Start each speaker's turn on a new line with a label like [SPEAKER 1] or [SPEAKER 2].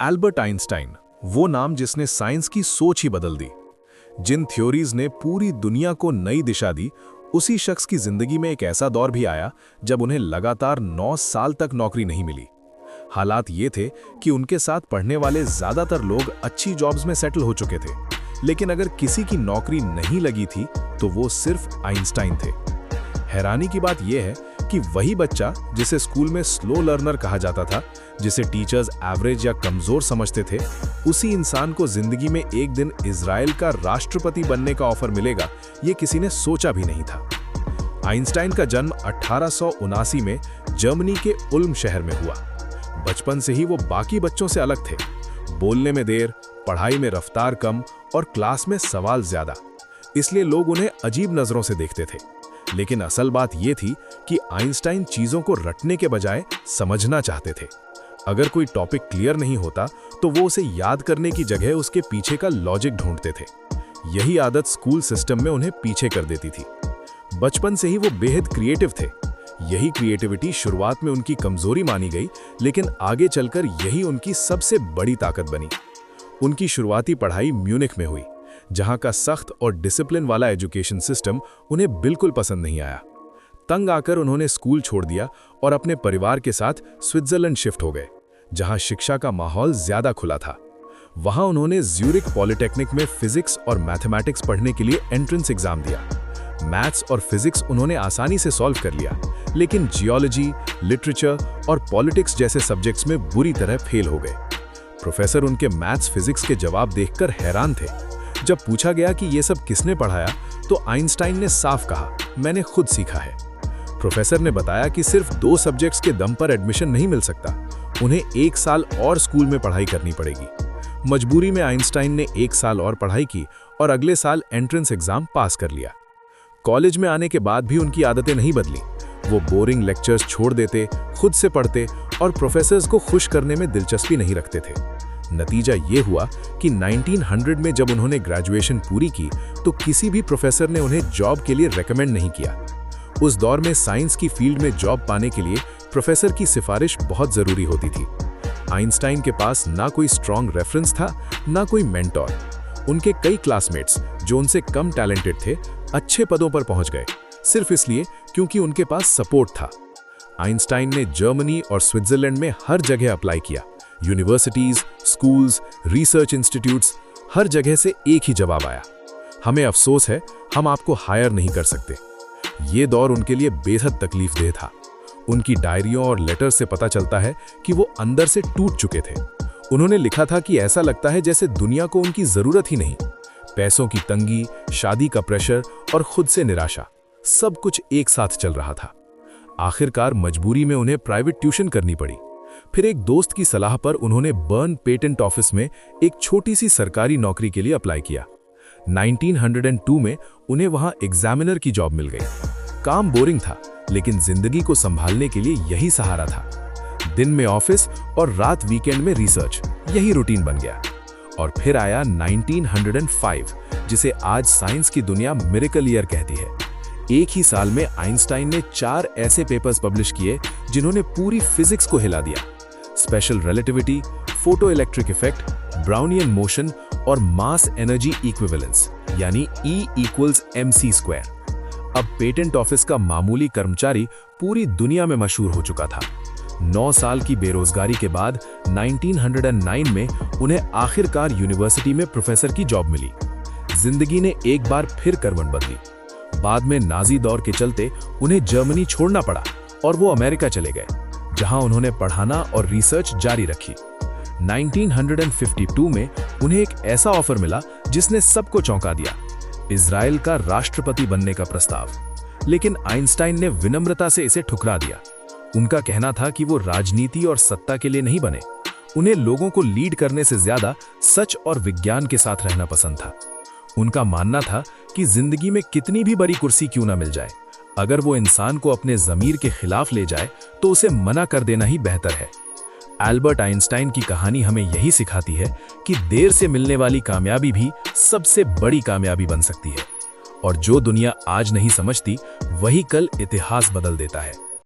[SPEAKER 1] Albert Einstein, वो नाम जिसने साइंस की सोच ही बदल दी। जिन थ्योरीज ने पूरी दुनिया को नई दिशा दी, उसी शख्स की जिंदगी में एक ऐसा दौर भी आया जब उन्हें लगातार 9 साल तक नौकरी नहीं मिली। हालात ये थे कि उनके साथ पढ़ने वाले ज्यादातर लोग अच्छी जॉब्स में सेटल हो चुके थे, लेकिन अगर किसी की नौकरी नहीं लगी थी तो वो सिर्फ आइंस्टाइन थे। हैरानी की बात यह है कि वही बच्चा जिसे स्कूल में स्लो लर्नर कहा जाता था, जिसे टीचर्स एवरेज या कमजोर समझते थे, उसी इंसान को जिंदगी में एक दिन इजराइल का राष्ट्रपति बनने का ऑफर मिलेगा, ये किसी ने सोचा भी नहीं था। आइंस्टाइन का जन्म 1879 में जर्मनी के उल्म शहर में हुआ। बचपन से ही वो बाकी बच्चों से अलग थे। बोलने में देर, पढ़ाई में रफ्तार कम और क्लास में सवाल ज्यादा, इसलिए लोग उन्हें अजीब नजरों से देखते थे। लेकिन असल बात यह थी कि आइंस्टाइन चीजों को रटने के बजाय समझना चाहते थे। अगर कोई टॉपिक क्लियर नहीं होता तो वो उसे याद करने की जगह उसके पीछे का लॉजिक ढूंढते थे। यही आदत स्कूल सिस्टम में उन्हें पीछे कर देती थी। बचपन से ही वो बेहद क्रिएटिव थे। यही क्रिएटिविटी शुरुआत में उनकी कमजोरी मानी गई, लेकिन आगे चलकर यही उनकी सबसे बड़ी ताकत बनी। उनकी शुरुआती पढ़ाई म्यूनिख में हुई, जहां का सख्त और डिसिप्लिन वाला एजुकेशन सिस्टम उन्हें बिल्कुल पसंद नहीं आया। तंग आकर उन्होंने स्कूल छोड़ दिया और अपने परिवार के साथ स्विट्जरलैंड शिफ्ट हो गए, जहां शिक्षा का माहौल ज्यादा खुला था। वहां उन्होंने ज्यूरिख पॉलिटेक्निक में फिजिक्स और मैथमेटिक्स पढ़ने के लिए एंट्रेंस एग्जाम दिया। मैथ्स और फिजिक्स उन्होंने आसानी से सॉल्व कर लिया, लेकिन जियोलॉजी, लिटरेचर और पॉलिटिक्स जैसे सब्जेक्ट्स में बुरी तरह फेल हो गए। प्रोफेसर उनके मैथ्स फिजिक्स के जवाब देखकर हैरान थे। जब पूछा गया कि ये सब किसने पढ़ाया, तो आइंस्टाइन ने साफ कहा, मैंने खुद सीखा है। प्रोफेसर ने बताया कि सिर्फ 2 सब्जेक्ट्स के दम पर एडमिशन नहीं मिल सकता, उन्हें 1 साल और स्कूल में पढ़ाई करनी पड़ेगी। मजबूरी में आइंस्टाइन ने 1 साल और पढ़ाई की और अगले साल एंट्रेंस एग्जाम पास कर लिया। कॉलेज में आने के बाद भी उनकी आदतें नहीं बदली। वो बोरिंग लेक्चर्स छोड़ देते, खुद से पढ़ते और प्रोफेसर्स को खुश करने में दिलचस्पी नहीं रखते थे। नतीजा ये हुआ कि 1900 में जब उन्होंने ग्रेजुएशन पूरी की तो किसी भी प्रोफेसर ने उन्हें जॉब के लिए रेकमेंड नहीं किया। उस दौर में साइंस की फील्ड में जॉब पाने के लिए प्रोफेसर की सिफारिश बहुत जरूरी होती थी। आइंस्टाइन के पास ना कोई स्ट्रॉन्ग रेफरेंस था, ना कोई मेंटोर। उनके कई क्लासमेट्स जो उनसे कम टैलेंटेड थे, अच्छे पदों पर पहुंच गए, सिर्फ इसलिए क्योंकि उनके पास सपोर्ट था। आइंस्टाइन ने जर्मनी और स्विट्जरलैंड में हर जगह अप्लाई किया। यूनिवर्सिटीज, स्कूल्स, रिसर्च इंस्टीट्यूट्स, हर जगह से एक ही जवाब आया, हमें अफसोस है, हम आपको हायर नहीं कर सकते। ये दौर उनके लिए बेहद तकलीफदेह था। उनकी डायरियों और लेटर से पता चलता है कि वो अंदर से टूट चुके थे। उन्होंने लिखा था कि ऐसा लगता है जैसे दुनिया को उनकी जरूरत ही नहीं। पैसों की तंगी, शादी का प्रेशर और खुद से निराशा, सब कुछ एक साथ चल रहा था। आखिरकार मजबूरी में उन्हें प्राइवेट ट्यूशन करनी पड़ी। फिर एक दोस्त की सलाह पर उन्होंने बर्न पेटेंट ऑफिस में एक छोटी सी सरकारी नौकरी के लिए अप्लाई किया। 1902 में उन्हें वहां एग्जामिनर की जॉब मिल गई। काम बोरिंग था, लेकिन जिंदगी को संभालने के लिए यही सहारा था। दिन में ऑफिस और रात वीकेंड में रिसर्च, यही रूटीन बन गया। और फिर आया 1905, जिसे आज साइंस की दुनिया मिरेकल ईयर कहती है। एक ही साल में आइंस्टाइन ने 4 ऐसे पेपर्स पब्लिश किए जिन्होंने पूरी फिजिक्स को हिला दिया। Special relativity, photo electric effect, Brownian motion और मास एनर्जी इक्विवेलेंस, यानी E=mc²। अब पेटेंट ऑफिस का मामूली कर्मचारी पूरी दुनिया में मशहूर हो चुका था। 9 साल की बेरोजगारी के बाद 1909 में उन्हें आखिरकार यूनिवर्सिटी में प्रोफेसर की जॉब मिली। जिंदगी ने एक बार फिर करवट बदली। बाद में नाजी दौर के चलते उन्हें जर्मनी छोड़ना पड़ा और वो अमेरिका चले गए, जहां उन्होंने पढ़ाना और रिसर्च जारी रखी। 1952 में उन्हें एक ऐसा ऑफर मिला जिसने सबको चौंका दिया, इजराइल का राष्ट्रपति बनने का प्रस्ताव। लेकिन आइंस्टाइन ने विनम्रता से इसे ठुकरा दिया। उनका कहना था कि वो राजनीति और सत्ता के लिए नहीं बने, उन्हें लोगों को लीड करने से ज्यादा सच और विज्ञान के साथ रहना पसंद था। उनका मानना था कि जिंदगी में कितनी भी बड़ी कुर्सी क्यों ना मिल जाए, अगर वो इंसान को अपने ज़मीर के खिलाफ ले जाए तो उसे मना कर देना ही बेहतर है। एल्बर्ट आइंस्टाइन की कहानी हमें यही सिखाती है कि देर से मिलने वाली कामयाबी भी सबसे बड़ी कामयाबी बन सकती है, और जो दुनिया आज नहीं समझती वही कल इतिहास बदल देता है।